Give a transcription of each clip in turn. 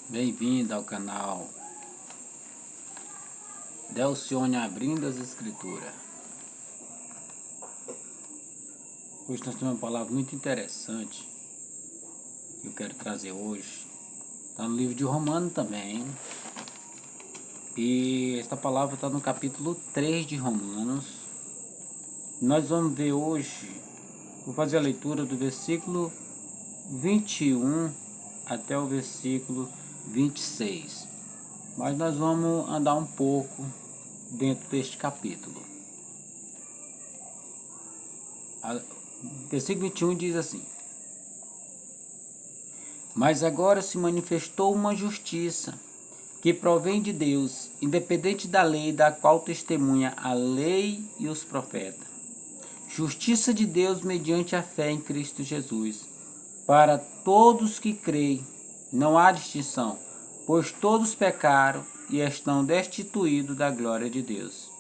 Bem-vindo ao canal Delcione Abrindo as Escrituras. Hoje nós temos uma palavra muito interessante que eu quero trazer hoje. Está no livro de Romanos também. E esta palavra está no capítulo 3 de Romanos. Nós vamos ver hoje, vou fazer a leitura do versículo 21 até o versículo 26. Mas nós vamos andar um pouco dentro deste capítulo. Versículo 21 diz assim: Mas agora se manifestou uma justiça que provém de Deus, independente da lei, da qual testemunha a lei e os profetas. Justiça de Deus mediante a fé em Cristo Jesus, para todos que creem. Não há distinção, pois todos pecaram e estão destituídos da glória de Deus,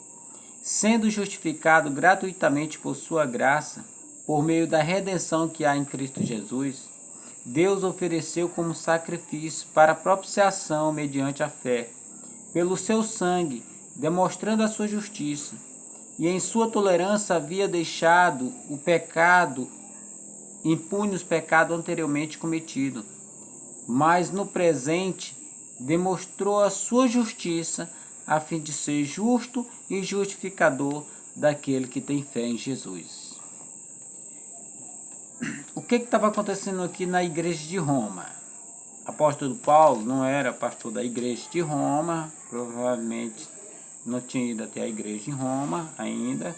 sendo justificado gratuitamente por sua graça, por meio da redenção que há em Cristo Jesus. Deus ofereceu como sacrifício para propiciação mediante a fé, pelo seu sangue, demonstrando a sua justiça, e em sua tolerância havia deixado o pecado, impune os pecados anteriormente cometidos, mas no presente demonstrou a sua justiça, a fim de ser justo e justificador daquele que tem fé em Jesus. O que estava acontecendo aqui na igreja de Roma? Apóstolo Paulo não era pastor da igreja de Roma, provavelmente não tinha ido até a igreja em Roma ainda,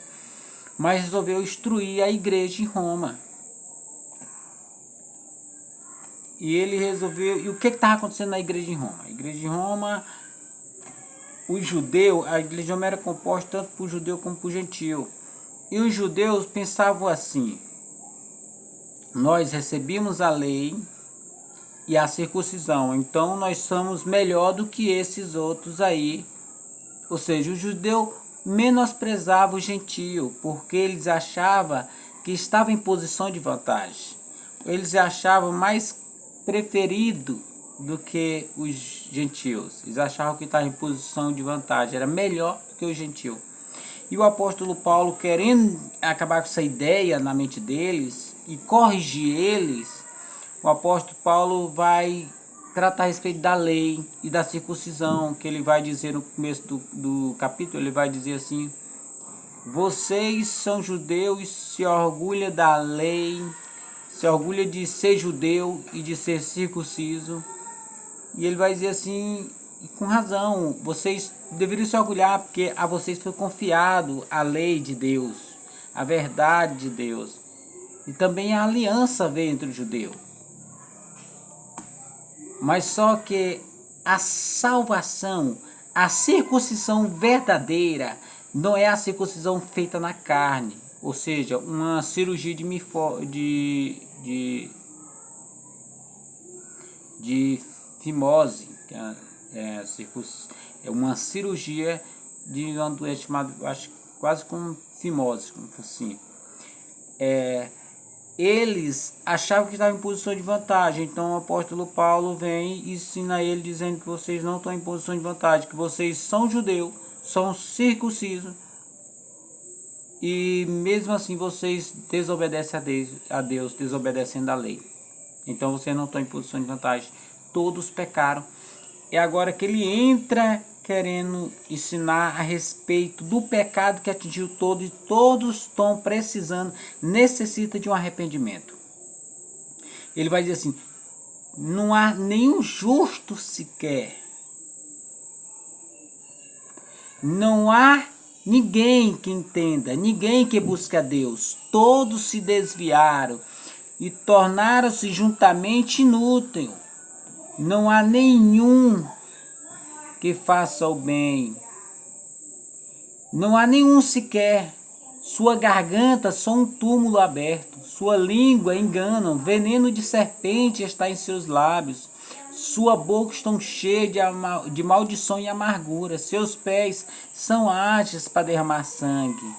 mas resolveu instruir a igreja em Roma. E ele resolveu... E o que estava acontecendo na igreja de Roma? A igreja de Roma, os judeus, a igreja de Roma era composta tanto por judeu como por gentil. E os judeus pensavam assim: nós recebemos a lei e a circuncisão, então nós somos melhor do que esses outros aí. Ou seja, o judeu menosprezava o gentio, porque eles achavam que estava em posição de vantagem. Eles achavam mais preferido do que os gentios. Eles achavam que estava em posição de vantagem, era melhor do que o gentio. E o apóstolo Paulo, querendo acabar com essa ideia na mente deles e corrigir eles, o apóstolo Paulo vai tratar a respeito da lei e da circuncisão, que ele vai dizer no começo do capítulo. Ele vai dizer assim: vocês são judeus e se orgulham da lei, se orgulha de ser judeu e de ser circunciso. E ele vai dizer assim, com razão, vocês deveriam se orgulhar, porque a vocês foi confiado a lei de Deus, a verdade de Deus. E também a aliança veio entre o judeu. Mas só que a salvação, a circuncisão verdadeira, não é a circuncisão feita na carne, ou seja, uma cirurgia de fimose, que é uma cirurgia de uma doença chamada, acho, quase como fimose, como assim. Eles achavam que estavam em posição de vantagem, então o apóstolo Paulo vem e ensina ele dizendo que vocês não estão em posição de vantagem, que vocês são judeus, são circuncisos, e mesmo assim vocês desobedecem a Deus, desobedecendo a lei. Então vocês não estão em posição de vantagem. Todos pecaram. É agora que ele entra querendo ensinar a respeito do pecado que atingiu todos, e todos estão precisando, necessita de um arrependimento. Ele vai dizer assim: não há nenhum justo sequer. Não há ninguém que entenda, ninguém que busque a Deus. Todos se desviaram e tornaram-se juntamente inúteis. Não há nenhum que faça o bem. Não há nenhum sequer. Sua garganta só um túmulo aberto. Sua língua engana. Veneno de serpente está em seus lábios. Sua boca está cheia de maldição e amargura. Seus pés são ágeis para derramar sangue.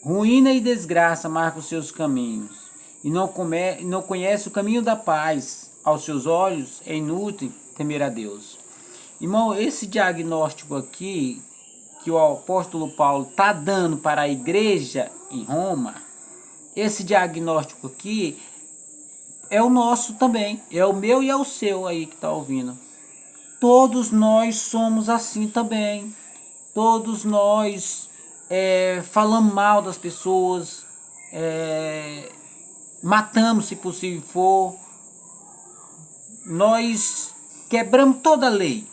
Ruína e desgraça marcam seus caminhos. e não conhece o caminho da paz. Aos seus olhos é inútil temer a Deus. Irmão, esse diagnóstico aqui que o apóstolo Paulo está dando para a igreja em Roma, esse diagnóstico aqui é o nosso também, é o meu e é o seu aí que está ouvindo. Todos nós somos assim também. Todos nós falamos mal das pessoas, matamos se possível for. Nós quebramos toda a lei.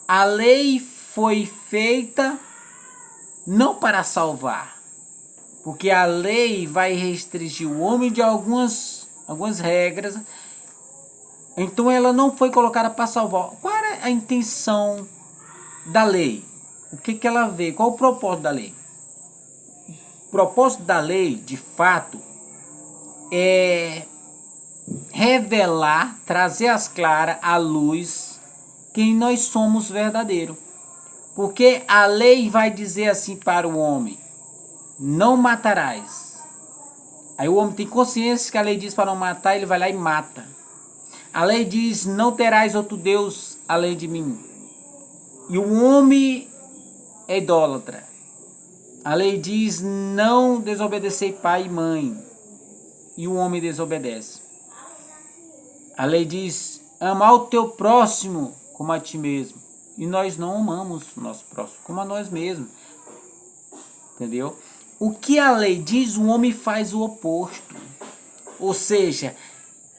A lei foi feita não para salvar, porque a lei vai restringir o homem de algumas regras. Então ela não foi colocada para salvar. Qual era a intenção da lei? O que ela vê? Qual o propósito da lei? O propósito da lei, de fato, é revelar, trazer às claras à luz quem nós somos verdadeiro. Porque a lei vai dizer assim para o homem: não matarás. Aí o homem tem consciência que a lei diz para não matar, ele vai lá e mata. A lei diz: não terás outro Deus além de mim. E o homem é idólatra. A lei diz: não desobedecer pai e mãe. E o homem desobedece. A lei diz: amar o teu próximo como a ti mesmo. E nós não amamos o nosso próximo como a nós mesmos. Entendeu? O que a lei diz, o homem faz o oposto. Ou seja,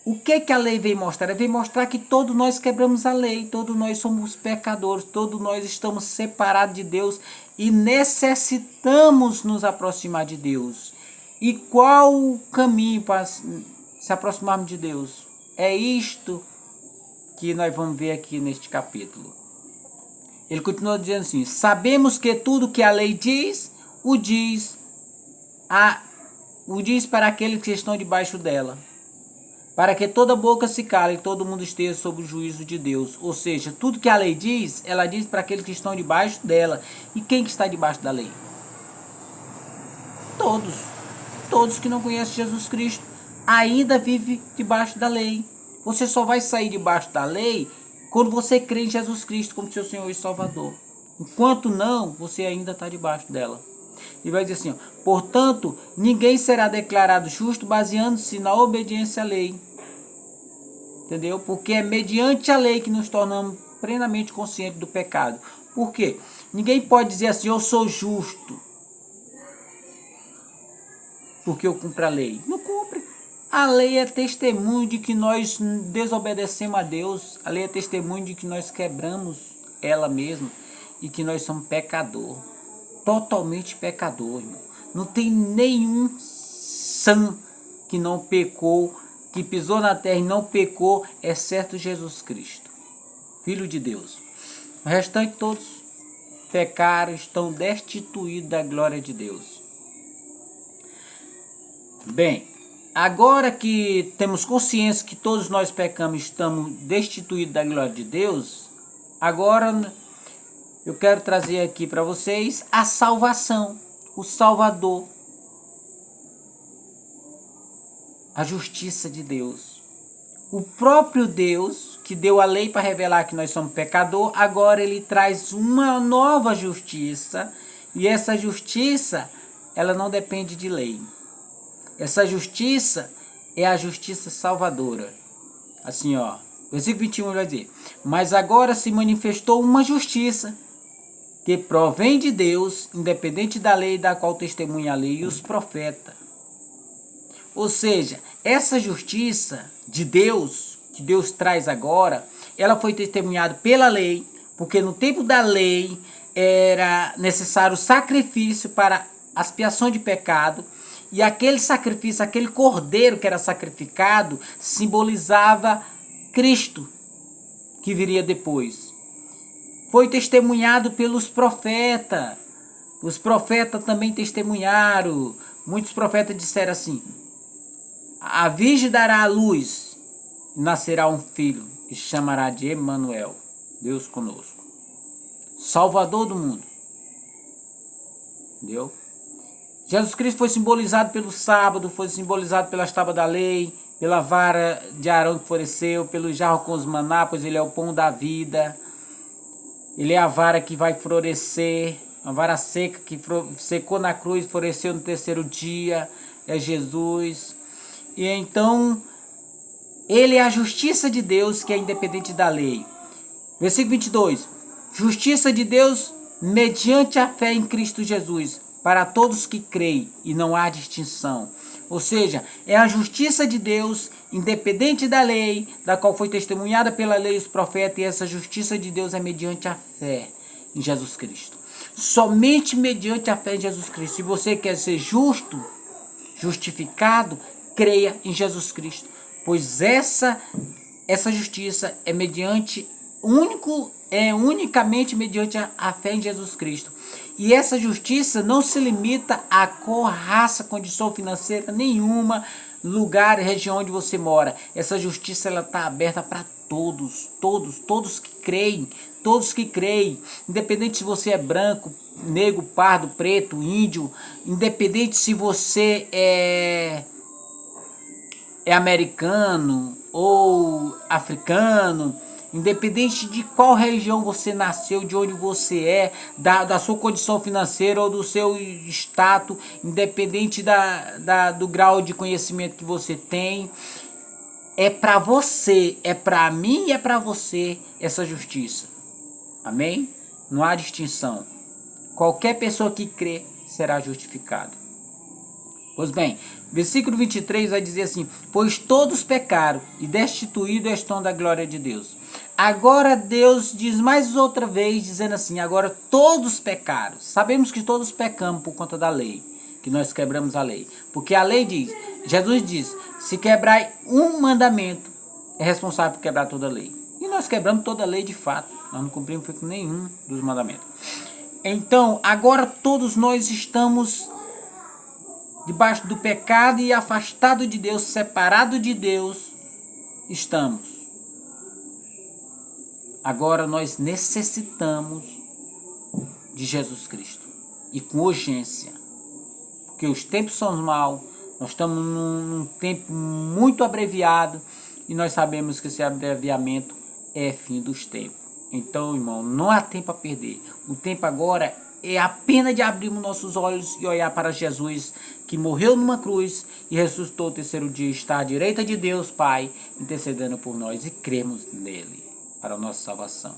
o que a lei vem mostrar? Ela vem mostrar que todos nós quebramos a lei, todos nós somos pecadores, todos nós estamos separados de Deus e necessitamos nos aproximar de Deus. E qual o caminho para se aproximarmos de Deus? É isto que nós vamos ver aqui neste capítulo. Ele continua dizendo assim: sabemos que tudo que a lei diz, o diz para aqueles que estão debaixo dela, para que toda boca se cale e todo mundo esteja sob o juízo de Deus. Ou seja, tudo que a lei diz, ela diz para aqueles que estão debaixo dela. E quem que está debaixo da lei? Todos. Todos que não conhecem Jesus Cristo ainda vivem debaixo da lei. Você só vai sair debaixo da lei quando você crê em Jesus Cristo como seu Senhor e Salvador. Enquanto não, você ainda está debaixo dela. E vai dizer assim, ó: portanto, ninguém será declarado justo baseando-se na obediência à lei. Entendeu? Porque é mediante a lei que nos tornamos plenamente conscientes do pecado. Por quê? Ninguém pode dizer assim: eu sou justo porque eu cumpro a lei. Não cumpre. A lei é testemunho de que nós desobedecemos a Deus. A lei é testemunho de que nós quebramos ela mesma e que nós somos pecador. Totalmente pecador, irmão. Não tem nenhum sã que não pecou, que pisou na terra e não pecou, exceto Jesus Cristo, Filho de Deus. O restante todos pecaram, estão destituídos da glória de Deus. Bem, agora que temos consciência que todos nós pecamos e estamos destituídos da glória de Deus, agora eu quero trazer aqui para vocês a salvação, o Salvador, a justiça de Deus. O próprio Deus, que deu a lei para revelar que nós somos pecadores, agora ele traz uma nova justiça, e essa justiça, ela não depende de lei. Essa justiça é a justiça salvadora. Assim, ó, versículo 21 vai dizer: mas agora se manifestou uma justiça que provém de Deus, independente da lei da qual testemunha a lei e os profetas. Ou seja, essa justiça de Deus, que Deus traz agora, ela foi testemunhada pela lei, porque no tempo da lei era necessário sacrifício para expiação de pecado, e aquele sacrifício, aquele cordeiro que era sacrificado, simbolizava Cristo, que viria depois. Foi testemunhado pelos profetas. Os profetas também testemunharam. Muitos profetas disseram assim: a virgem dará à luz, nascerá um filho, que chamará de Emanuel, Deus conosco, Salvador do mundo. Entendeu? Jesus Cristo foi simbolizado pelo sábado, foi simbolizado pelas tábuas da lei, pela vara de Arão que floresceu, pelo jarro com os maná, pois ele é o pão da vida. Ele é a vara que vai florescer, a vara seca que secou na cruz, floresceu no terceiro dia, é Jesus. E então, ele é a justiça de Deus que é independente da lei. Versículo 22. Justiça de Deus mediante a fé em Cristo Jesus, para todos que creem, e não há distinção. Ou seja, é a justiça de Deus, independente da lei, da qual foi testemunhada pela lei e os profetas, e essa justiça de Deus é mediante a fé em Jesus Cristo. Somente mediante a fé em Jesus Cristo. Se você quer ser justo, justificado, creia em Jesus Cristo. Pois essa justiça é unicamente mediante a fé em Jesus Cristo. E essa justiça não se limita a cor, raça, condição financeira nenhuma, lugar, região onde você mora. Essa justiça ela está aberta para todos que creem, independente se você é branco, negro, pardo, preto, índio, independente se você é americano ou africano, independente de qual região você nasceu, de onde você é, da sua condição financeira ou do seu status, independente do grau de conhecimento que você tem, é para você, é para mim e é para você essa justiça. Amém? Não há distinção. Qualquer pessoa que crê será justificado. Pois bem, versículo 23 vai dizer assim: pois todos pecaram e destituídos estão da glória de Deus. Agora Deus diz mais outra vez, dizendo assim: agora todos pecaram. Sabemos que todos pecamos por conta da lei, que nós quebramos a lei. Porque a lei diz, Jesus diz, se quebrar um mandamento, é responsável por quebrar toda a lei. E nós quebramos toda a lei de fato. Nós não cumprimos com nenhum dos mandamentos. Então, agora todos nós estamos debaixo do pecado e afastado de Deus, separado de Deus, estamos. Agora nós necessitamos de Jesus Cristo. E com urgência. Porque os tempos são maus, nós estamos num tempo muito abreviado e nós sabemos que esse abreviamento é fim dos tempos. Então, irmão, não há tempo a perder. O tempo agora é apenas de abrirmos nossos olhos e olhar para Jesus, que morreu numa cruz e ressuscitou o terceiro dia, está à direita de Deus, Pai, intercedendo por nós, e cremos nele para a nossa salvação.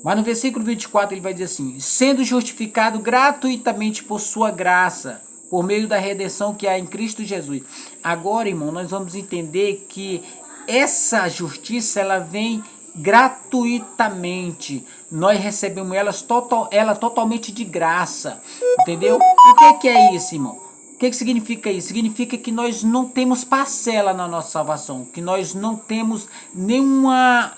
Mas no versículo 24 ele vai dizer assim: sendo justificado gratuitamente por sua graça, por meio da redenção que há em Cristo Jesus. Agora, irmão, nós vamos entender que essa justiça ela vem gratuitamente. Nós recebemos ela totalmente de graça. Entendeu? O que é isso, irmão? O que significa isso? Significa que nós não temos parcela na nossa salvação. Que nós não temos nenhuma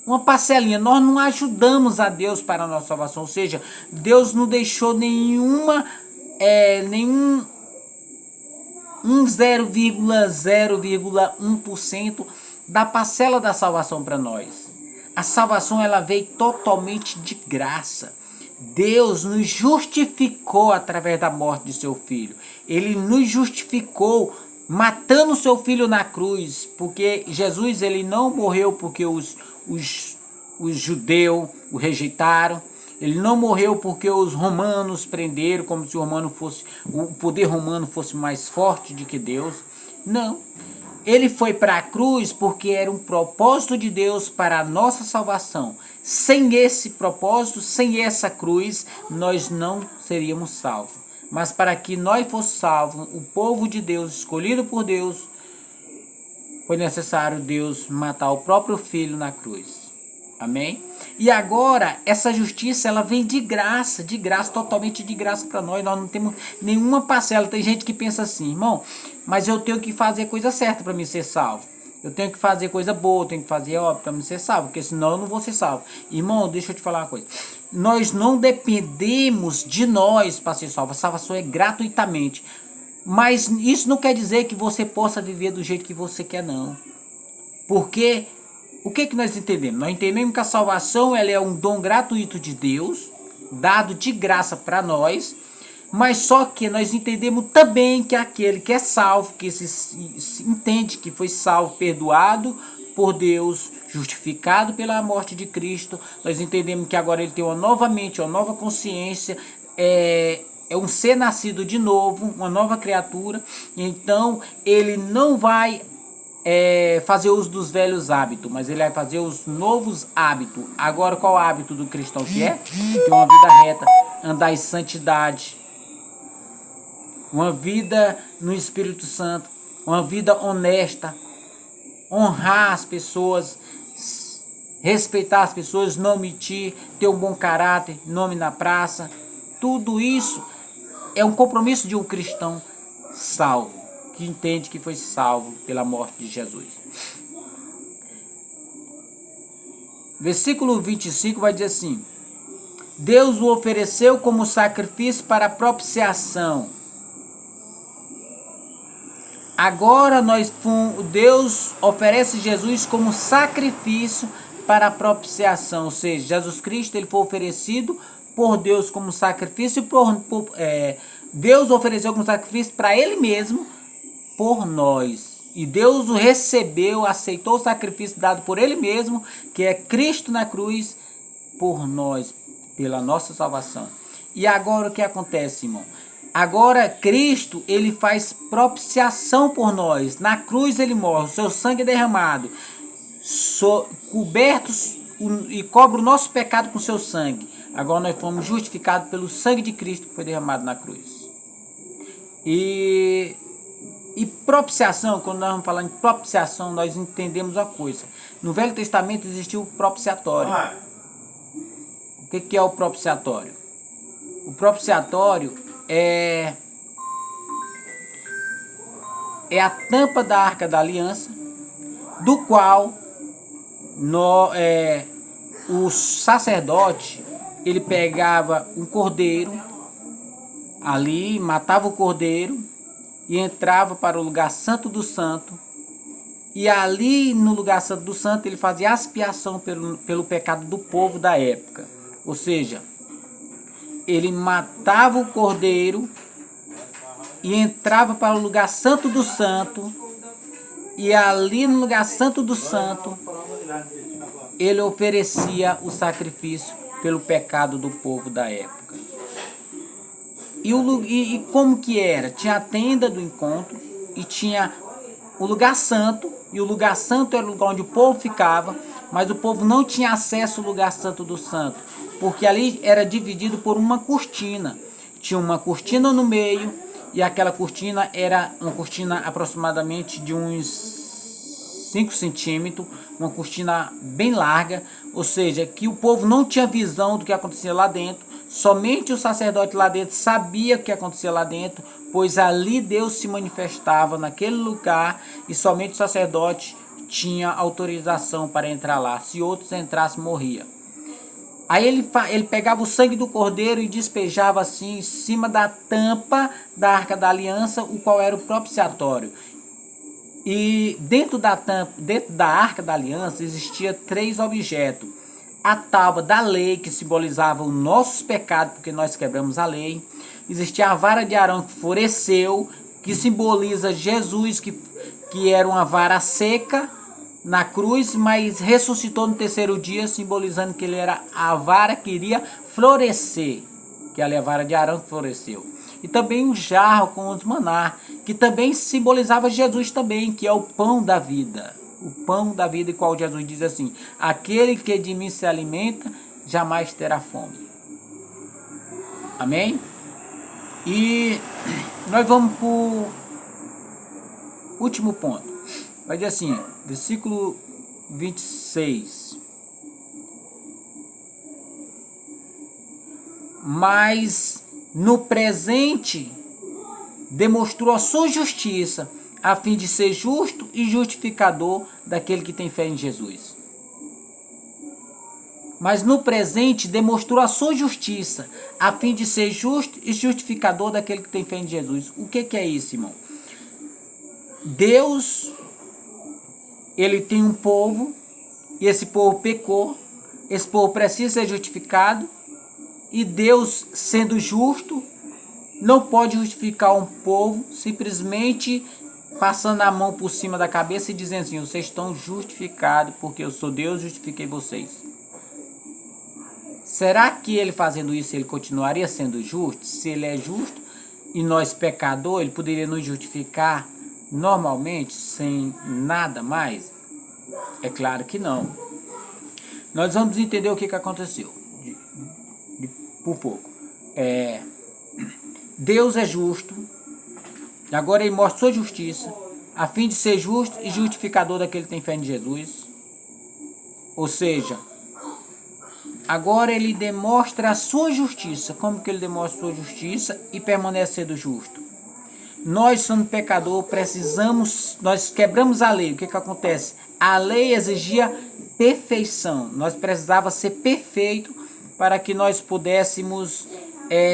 uma parcelinha. Nós não ajudamos a Deus para a nossa salvação. Ou seja, Deus não deixou nenhum 0,1% da parcela da salvação para nós. A salvação ela veio totalmente de graça. Deus nos justificou através da morte de seu filho. Ele nos justificou matando seu filho na cruz, porque Jesus ele não morreu porque os judeus o rejeitaram. Ele não morreu porque os romanos prenderam, como se o poder romano fosse mais forte do que Deus. Não. Ele foi para a cruz porque era um propósito de Deus para a nossa salvação. Sem esse propósito, sem essa cruz, nós não seríamos salvos. Mas para que nós fôssemos salvos, o povo de Deus, escolhido por Deus, foi necessário Deus matar o próprio filho na cruz. Amém? E agora, essa justiça, ela vem de graça, totalmente de graça para nós. Nós não temos nenhuma parcela. Tem gente que pensa assim: irmão, mas eu tenho que fazer coisa certa para me ser salvo. Eu tenho que fazer coisa boa, eu tenho que fazer óbvio para me ser salvo, porque senão eu não vou ser salvo. Irmão, deixa eu te falar uma coisa. Nós não dependemos de nós para ser salvo. A salvação é gratuitamente. Mas isso não quer dizer que você possa viver do jeito que você quer, não. Porque o que nós entendemos? Nós entendemos que a salvação ela é um dom gratuito de Deus, dado de graça para nós, mas só que nós entendemos também que aquele que é salvo, que se entende que foi salvo, perdoado por Deus, justificado pela morte de Cristo, nós entendemos que agora ele tem uma nova mente, uma nova consciência, é um ser nascido de novo, uma nova criatura. Então ele não vai fazer uso dos velhos hábitos, mas ele vai fazer os novos hábitos. Agora, qual o hábito do cristão que é? Ter uma vida reta, andar em santidade, uma vida no Espírito Santo, uma vida honesta, honrar as pessoas, respeitar as pessoas, não mentir, ter um bom caráter, nome na praça. Tudo isso é um compromisso de um cristão salvo, que entende que foi salvo pela morte de Jesus. Versículo 25 vai dizer assim: Deus o ofereceu como sacrifício para propiciação. Agora Deus oferece Jesus como sacrifício para propiciação, ou seja, Jesus Cristo ele foi oferecido por Deus como sacrifício, Deus ofereceu como sacrifício para Ele mesmo, por nós. E Deus o recebeu, aceitou o sacrifício dado por Ele mesmo, que é Cristo na cruz, por nós, pela nossa salvação. E agora o que acontece, irmão? Agora Cristo, ele faz propiciação por nós. Na cruz ele morre, o seu sangue é derramado, cobertos e cobre o nosso pecado com o seu sangue. Agora nós fomos justificados pelo sangue de Cristo que foi derramado na cruz. E propiciação, quando nós vamos falar em propiciação, nós entendemos uma coisa. No Velho Testamento existiu o propiciatório. O que é o propiciatório? O propiciatório é a tampa da Arca da Aliança, do qual o sacerdote ele pegava um cordeiro ali, matava o cordeiro e entrava para o lugar santo do santo, e ali no lugar santo do santo ele fazia expiação pelo pecado do povo da época. Ou seja, ele matava o cordeiro e entrava para o lugar santo do santo, e ali no lugar santo do santo ele oferecia o sacrifício pelo pecado do povo da época. E como que era? Tinha a tenda do encontro e tinha o lugar santo, e o lugar santo era o lugar onde o povo ficava, mas o povo não tinha acesso ao lugar santo do santo, porque ali era dividido por uma cortina. Tinha uma cortina no meio, e aquela cortina era uma cortina aproximadamente de uns 5 centímetros, uma cortina bem larga, ou seja, que o povo não tinha visão do que acontecia lá dentro, somente o sacerdote lá dentro sabia o que acontecia lá dentro, pois ali Deus se manifestava naquele lugar, e somente o sacerdote tinha autorização para entrar lá. Se outros entrassem, morria. Aí ele pegava o sangue do cordeiro e despejava assim em cima da tampa da Arca da Aliança, o qual era o propiciatório. E dentro da Arca da Aliança existia 3 objetos. A tábua da lei, que simbolizava os nossos pecados, porque nós quebramos a lei. Existia a vara de Arão que floresceu, que simboliza Jesus, que era uma vara seca na cruz, mas ressuscitou no 3º dia, simbolizando que ele era a vara que iria florescer, que ali é a vara de Arão que floresceu. E também um jarro com os maná, que também simbolizava Jesus também, que é o pão da vida. O pão da vida, e qual Jesus diz assim: aquele que de mim se alimenta, jamais terá fome. Amém? E nós vamos para o último ponto. Vai dizer assim, versículo 26. Mas no presente demonstrou a sua justiça, a fim de ser justo e justificador daquele que tem fé em Jesus. Mas no presente demonstrou a sua justiça, a fim de ser justo e justificador daquele que tem fé em Jesus. O que é isso, irmão? Deus, ele tem um povo, e esse povo pecou, esse povo precisa ser justificado, E Deus, sendo justo, não pode justificar um povo simplesmente passando a mão por cima da cabeça e dizendo assim: vocês estão justificados porque eu sou Deus, justifiquei vocês. Será que ele fazendo isso, ele continuaria sendo justo? Se ele é justo e nós pecador, ele poderia nos justificar normalmente, sem nada mais? É claro que não. Nós vamos entender o que aconteceu. Por pouco. Deus é justo, e agora ele mostra sua justiça, a fim de ser justo e justificador daquele que tem fé em Jesus. Ou seja, agora ele demonstra a sua justiça. Como que ele demonstra a sua justiça e permanece sendo justo? Nós somos pecadores, nós quebramos a lei. O que acontece? A lei exigia perfeição. Nós precisávamos ser perfeito para que nós pudéssemos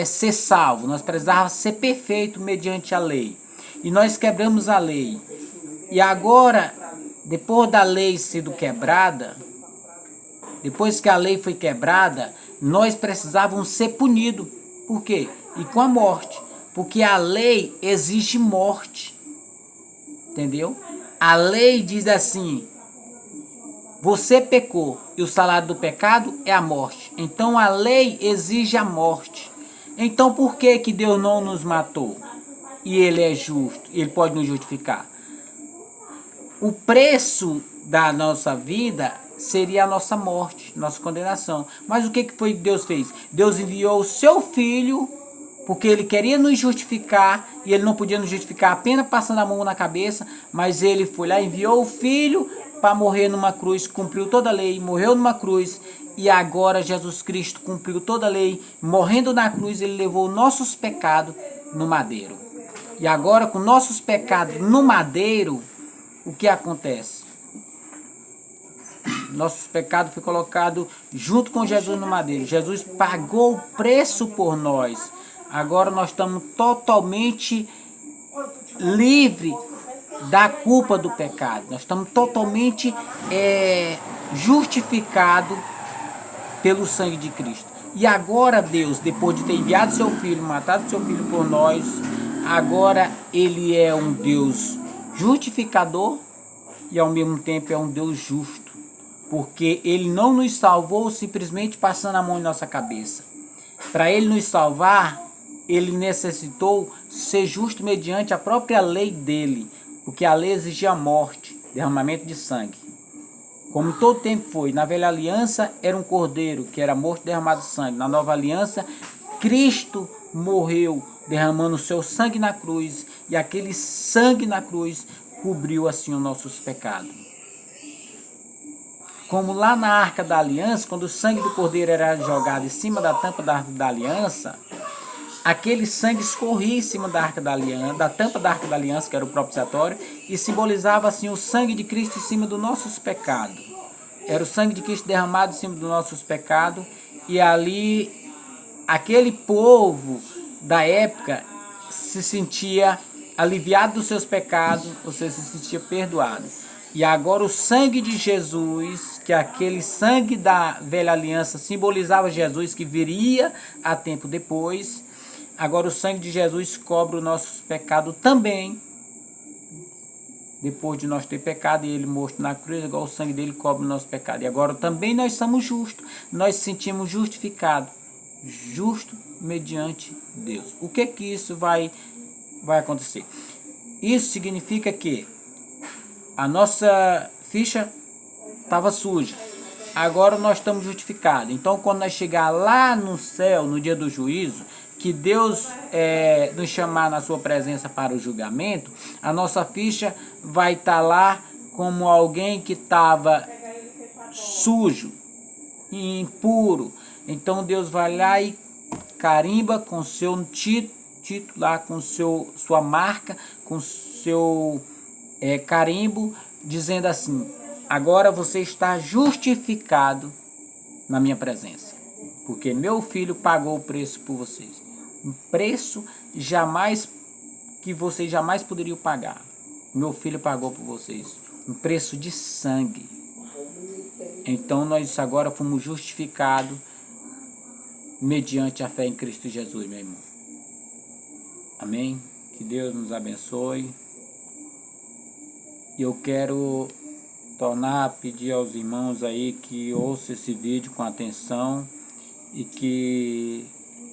ser salvos. Nós precisávamos ser perfeito mediante a lei. E nós quebramos a lei. E agora, depois da lei sendo quebrada, depois que a lei foi quebrada, nós precisávamos ser punidos. Por quê? E com a morte. Porque a lei exige morte. Entendeu? A lei diz assim: você pecou e o salário do pecado é a morte. Então a lei exige a morte. Então por que Deus não nos matou? E ele é justo, ele pode nos justificar. O preço da nossa vida seria a nossa morte, nossa condenação. Mas o que foi que Deus fez? Deus enviou o seu filho, porque ele queria nos justificar, e ele não podia nos justificar apenas passando a mão na cabeça, mas ele foi lá e enviou o filho para morrer numa cruz, cumpriu toda a lei, morreu numa cruz, e agora Jesus Cristo cumpriu toda a lei, morrendo na cruz, ele levou nossos pecados no madeiro. E agora, com nossos pecados no madeiro, o que acontece? Nossos pecados foi colocado junto com Jesus no madeiro. Jesus pagou o preço por nós. Agora nós estamos totalmente livres da culpa do pecado. Nós estamos totalmente justificados pelo sangue de Cristo. E agora Deus, depois de ter enviado seu Filho, matado seu Filho por nós, agora ele é um Deus justificador e ao mesmo tempo é um Deus justo. Porque ele não nos salvou simplesmente passando a mão em nossa cabeça. Para ele nos salvar, ele necessitou ser justo mediante a própria lei dele. Porque a lei exigia morte, derramamento de sangue. Como todo tempo foi. Na velha aliança era um cordeiro que era morto, derramado de sangue. Na nova aliança, Cristo morreu derramando o seu sangue na cruz. E aquele sangue na cruz cobriu assim os nossos pecados. Como lá na Arca da Aliança, quando o sangue do cordeiro era jogado em cima da tampa da Arca da Aliança, aquele sangue escorria em cima da Arca da Aliança, da tampa da Arca da Aliança, que era o propiciatório, e simbolizava assim o sangue de Cristo em cima dos nossos pecados. Era o sangue de Cristo derramado em cima dos nossos pecados, e ali aquele povo da época se sentia aliviado dos seus pecados, ou seja, se sentia perdoado. E agora o sangue de Jesus, que aquele sangue da velha aliança simbolizava Jesus que viria a tempo depois, agora o sangue de Jesus cobre os nossos pecados também. Depois de nós ter pecado e ele morto na cruz, agora o sangue dele cobre o nosso pecado. E agora também nós somos justos, nós sentimos justificados, justo mediante Deus. O que isso vai acontecer? Isso significa que a nossa ficha estava suja. Agora nós estamos justificados. Então, quando nós chegar lá no céu, no dia do juízo, que Deus nos chamar na sua presença para o julgamento, a nossa ficha vai estar lá como alguém que estava sujo, impuro. Então, Deus vai lá e carimba com seu título lá, com sua marca, com seu carimbo, dizendo assim: agora você está justificado na minha presença, porque meu filho pagou o preço por vocês, um preço que vocês jamais poderiam pagar. Meu filho pagou por vocês um preço de sangue. Então nós agora fomos justificados mediante a fé em Cristo Jesus, meu irmão. Amém? Que Deus nos abençoe. E eu quero pedir aos irmãos aí que ouçam esse vídeo com atenção e que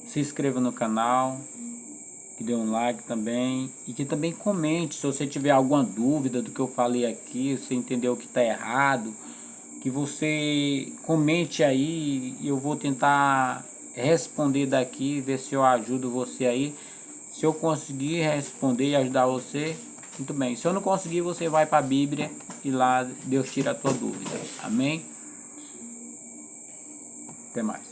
se inscreva no canal, que dê um like também e que também comente se você tiver alguma dúvida do que eu falei aqui, se você entendeu que está errado, que você comente aí e eu vou tentar responder daqui, ver se eu ajudo você aí. Se eu conseguir responder e ajudar você, muito bem. Se eu não conseguir, você vai para a Bíblia e lá Deus tira a tua dúvida. Amém? Até mais.